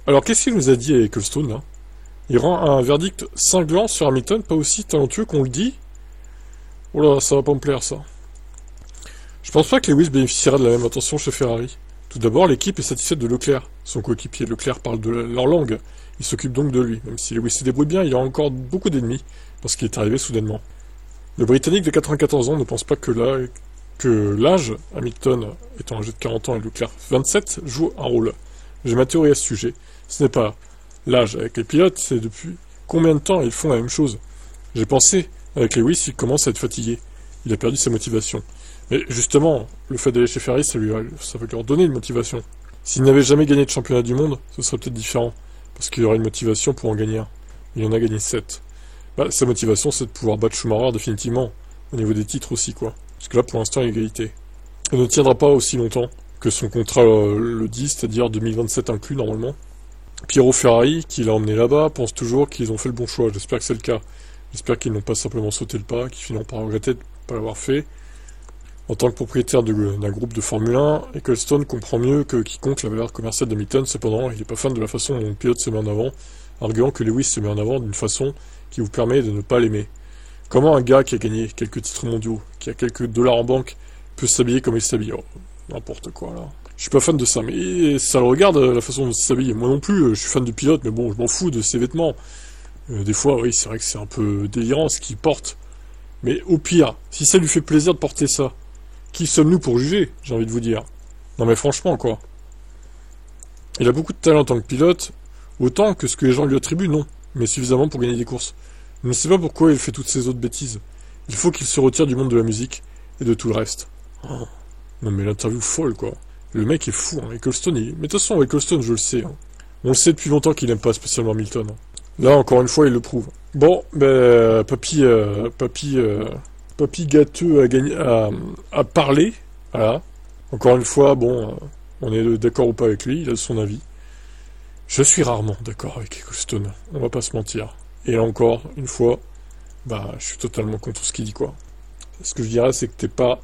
Alors, qu'est-ce qu'il nous a dit à Ecclestone, là? Il rend un verdict cinglant sur Hamilton, pas aussi talentueux qu'on le dit? Oh là, ça va pas me plaire, ça. Je pense pas que Lewis bénéficiera de la même attention chez Ferrari. Tout d'abord, l'équipe est satisfaite de Leclerc. Son coéquipier Leclerc parle de leur langue. Il s'occupe donc de lui. Même si Lewis se débrouille bien, il a encore beaucoup d'ennemis, parce qu'il est arrivé soudainement. Le Britannique de 94 ans ne pense pas que l'âge, Hamilton étant âgé de 40 ans et Leclerc 27, joue un rôle. J'ai ma théorie à ce sujet. Ce n'est pas l'âge avec les pilotes, c'est depuis combien de temps ils font la même chose. J'ai pensé, avec Lewis, il commence à être fatigué. Il a perdu sa motivation. Mais justement, le fait d'aller chez Ferrari, ça va leur donner une motivation. S'il n'avait jamais gagné de championnat du monde, ce serait peut-être différent. Parce qu'il y aurait une motivation pour en gagner un. Il en a gagné 7. Sa motivation, c'est de pouvoir battre Schumacher définitivement. Au niveau des titres aussi, quoi. Parce que là, pour l'instant, il y a égalité. Il ne tiendra pas aussi longtemps que son contrat le dit, c'est-à-dire 2027 inclus, normalement. Piero Ferrari, qui l'a emmené là-bas, pense toujours qu'ils ont fait le bon choix. J'espère que c'est le cas. J'espère qu'ils n'ont pas simplement sauté le pas, qu'ils finiront par regretter de ne pas l'avoir fait. En tant que propriétaire d'un groupe de Formule 1, Ecclestone comprend mieux que quiconque la valeur commerciale d'Hamilton. Cependant, il n'est pas fan de la façon dont le pilote se met en avant, arguant que Lewis se met en avant d'une façon qui vous permet de ne pas l'aimer. Comment un gars qui a gagné quelques titres mondiaux, qui a quelques dollars en banque, peut s'habiller comme il s'habille? Oh, n'importe quoi, là. Je suis pas fan de ça, mais ça le regarde, la façon dont il s'habille. Moi non plus, je suis fan du pilote, mais bon, je m'en fous de ses vêtements. Des fois, oui, c'est vrai que c'est un peu délirant ce qu'il porte. Mais au pire, si ça lui fait plaisir de porter ça, qui sommes-nous pour juger, j'ai envie de vous dire. Non mais franchement, quoi. Il a beaucoup de talent en tant que pilote, autant que ce que les gens lui attribuent, non. Mais suffisamment pour gagner des courses. Je ne sais pas pourquoi il fait toutes ces autres bêtises. Il faut qu'il se retire du monde de la musique et de tout le reste. Oh. Non mais l'interview folle, quoi. Le mec est fou, hein. Ecclestone, Mais de toute façon, Ecclestone, je le sais. Hein. On le sait depuis longtemps qu'il aime pas spécialement Hamilton. Hein. Là, encore une fois, il le prouve. Bon, Papy gâteux a parlé. Voilà. Encore une fois, bon, on est d'accord ou pas avec lui, il a son avis. Je suis rarement d'accord avec Ecclestone, on va pas se mentir. Et là encore, une fois, je suis totalement contre ce qu'il dit, quoi. Ce que je dirais, c'est que t'es pas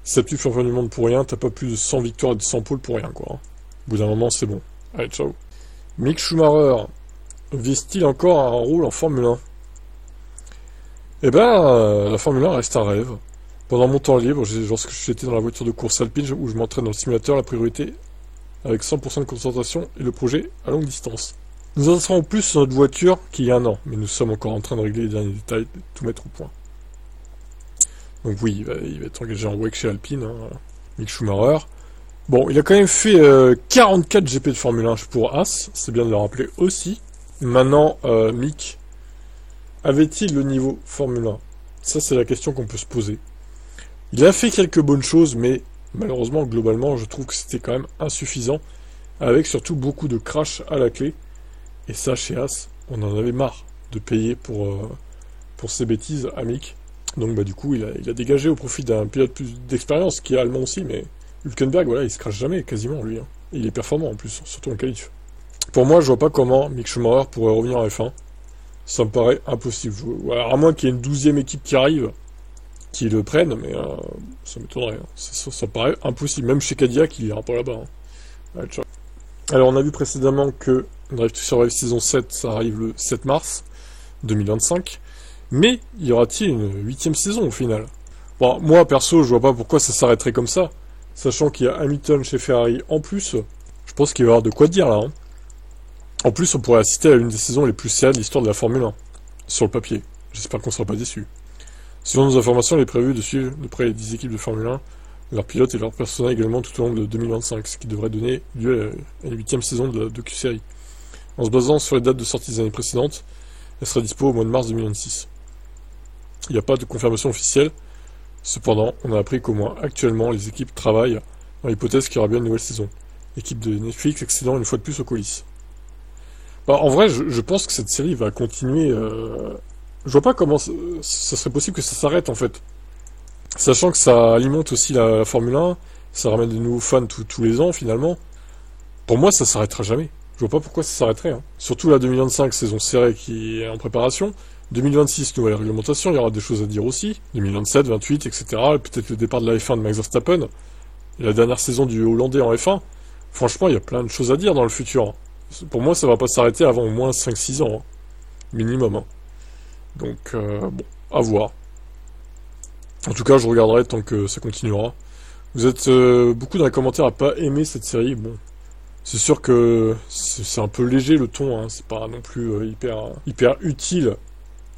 septuple champion du monde pour rien, t'as pas plus de 100 victoires et de 100 pôles pour rien, quoi. Au bout d'un moment, c'est bon. Allez, ciao. Mick Schumacher vise-t-il encore un rôle en Formule 1? La Formule 1 reste un rêve. Pendant mon temps libre, lorsque j'étais dans la voiture de course alpine où je m'entraîne dans le simulateur, la priorité, avec 100% de concentration, est le projet à longue distance. Nous en serons plus sur notre voiture qu'il y a un an, mais nous sommes encore en train de régler les derniers détails, de tout mettre au point. Donc oui, il va être engagé en WEC chez Alpine, hein, Mick Schumacher. Bon, il a quand même fait 44 GP de Formule 1 pour As, c'est bien de le rappeler aussi. Maintenant, Mick, avait-il le niveau Formule 1? Ça, c'est la question qu'on peut se poser. Il a fait quelques bonnes choses, mais malheureusement, globalement, je trouve que c'était quand même insuffisant, avec surtout beaucoup de crash à la clé. Et ça, chez As, on en avait marre de payer pour ces bêtises à Mick. Donc, du coup, il a dégagé au profit d'un pilote plus d'expérience, qui est allemand aussi, mais Hülkenberg, voilà, il se crache jamais, quasiment, lui. Hein. Il est performant, en plus, surtout en qualif. Pour moi, je vois pas comment Mick Schumacher pourrait revenir en F1. Ça me paraît impossible. Alors, à moins qu'il y ait une 12e équipe qui arrive, qui le prenne, mais ça m'étonnerait. Hein. Ça me paraît impossible. Même chez Cadillac, il ira pas là-bas. Hein. Ouais, ciao. Alors, on a vu précédemment que Drive to Survive saison 7, ça arrive le 7 mars 2025. Mais, y aura-t-il une 8e saison au final? Bon, moi, perso, je vois pas pourquoi ça s'arrêterait comme ça. Sachant qu'il y a Hamilton chez Ferrari en plus, je pense qu'il va y avoir de quoi dire là. Hein. En plus, on pourrait assister à l'une des saisons les plus serrées de l'histoire de la Formule 1. Sur le papier. J'espère qu'on ne sera pas déçus. Selon nos informations, il est prévu de suivre de près les 10 équipes de Formule 1, leurs pilotes et leurs personnels également tout au long de 2025, ce qui devrait donner lieu à une 8e saison de la docu-série. En se basant sur les dates de sortie des années précédentes, elle sera dispo au mois de mars 2026. Il n'y a pas de confirmation officielle. Cependant, on a appris qu'au moins actuellement, les équipes travaillent dans l'hypothèse qu'il y aura bien une nouvelle saison. L'équipe de Netflix excédant une fois de plus aux coulisses. En vrai, je pense que cette série va continuer. Je vois pas comment ça serait possible que ça s'arrête en fait. Sachant que ça alimente aussi la Formule 1, ça ramène de nouveaux fans tous les ans finalement. Pour moi, ça s'arrêtera jamais. Je vois pas pourquoi ça s'arrêterait. Hein. Surtout la 2025, saison serrée qui est en préparation. 2026, nouvelle réglementation, il y aura des choses à dire aussi. 2027, 28, etc. Peut-être le départ de la F1 de Max Verstappen. Et la dernière saison du Hollandais en F1. Franchement, il y a plein de choses à dire dans le futur. Pour moi, ça va pas s'arrêter avant au moins 5-6 ans, hein, minimum. Hein. Donc, bon, à voir. En tout cas, je regarderai tant que ça continuera. Vous êtes beaucoup dans les commentaires à pas aimer cette série. Bon, c'est sûr que c'est un peu léger le ton, hein. C'est pas non plus hyper utile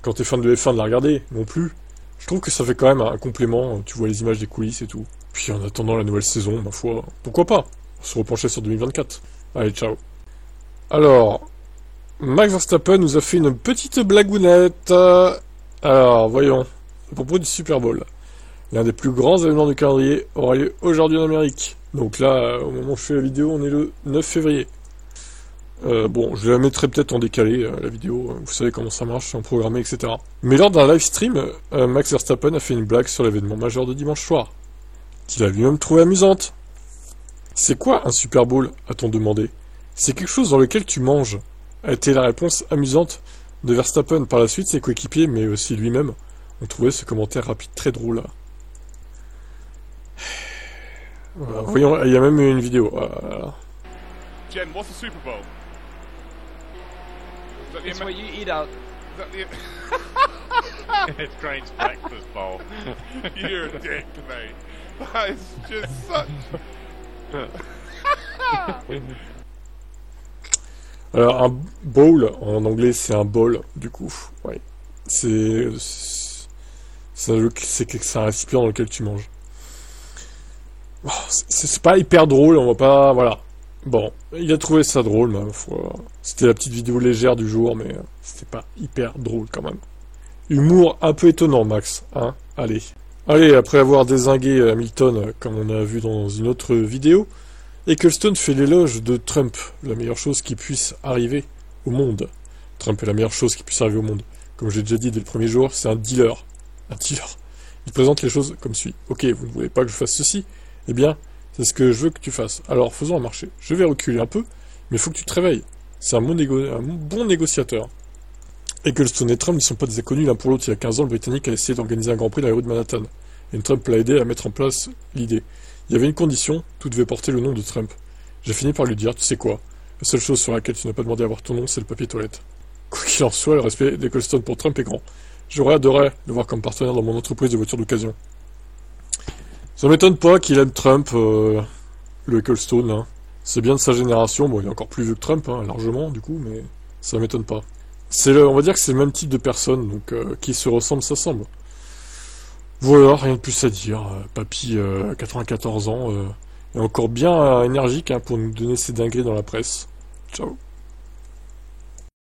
quand t'es fan de F1 de la regarder, non plus. Je trouve que ça fait quand même un complément, tu vois les images des coulisses et tout. Puis en attendant la nouvelle saison, ma foi, pourquoi pas se repencher sur 2024. Allez, ciao. Alors, Max Verstappen nous a fait une petite blagounette. Alors, voyons. À propos du Super Bowl. L'un des plus grands événements du calendrier aura lieu aujourd'hui en Amérique. Donc là, au moment où je fais la vidéo, on est le 9 février. Bon, je la mettrai peut-être en décalé, la vidéo. Vous savez comment ça marche, c'est en programmé, etc. Mais lors d'un live stream, Max Verstappen a fait une blague sur l'événement majeur de dimanche soir, qu'il a lui-même trouvé amusante. C'est quoi un Super Bowl, a-t-on demandé. C'est quelque chose dans lequel tu manges, a été la réponse amusante de Verstappen. Par la suite, ses coéquipiers, mais aussi lui-même, ont trouvé ce commentaire rapide très drôle. Voyons, il y a même une vidéo. Voilà. Jen, what's a Super Bowl? It's what you eat out. It's Crane's breakfast bowl. You're a dick, mate. That is just such... Alors, un bowl, en anglais, c'est un bol, du coup. Ouais. C'est un récipient dans lequel tu manges. Oh, c'est pas hyper drôle, on va pas... Voilà. Bon, il a trouvé ça drôle, ma foi. C'était la petite vidéo légère du jour, mais c'était pas hyper drôle, quand même. Humour un peu étonnant, Max. Hein? Allez. Allez, après avoir dézingué Hamilton, comme on a vu dans une autre vidéo, Ecclestone fait l'éloge de Trump, la meilleure chose qui puisse arriver au monde. Trump est la meilleure chose qui puisse arriver au monde. Comme j'ai déjà dit dès le premier jour, c'est un dealer. Un dealer. Il présente les choses comme suit. Ok, vous ne voulez pas que je fasse ceci? Eh bien, c'est ce que je veux que tu fasses. Alors, faisons un marché. Je vais reculer un peu, mais il faut que tu te réveilles. C'est un bon négociateur. Ecclestone et Trump ne sont pas des inconnus l'un pour l'autre. Il y a 15 ans, le Britannique a essayé d'organiser un Grand Prix dans les rues de Manhattan. Et Trump l'a aidé à mettre en place l'idée. Il y avait une condition, tout devait porter le nom de Trump. J'ai fini par lui dire, tu sais quoi, la seule chose sur laquelle tu n'as pas demandé à avoir ton nom, c'est le papier toilette. Quoi qu'il en soit, le respect d'Ecclestone pour Trump est grand. J'aurais adoré le voir comme partenaire dans mon entreprise de voitures d'occasion. Ça m'étonne pas qu'il aime Trump, le Ecclestone, hein. C'est bien de sa génération, bon, il est encore plus vieux que Trump, hein, largement, du coup, mais ça m'étonne pas. On va dire que c'est le même type de personne, donc qui se ressemble, s'assemble. Voilà, rien de plus à dire. Papy, 94 ans, est encore bien énergique, hein, pour nous donner ses dingueries dans la presse. Ciao.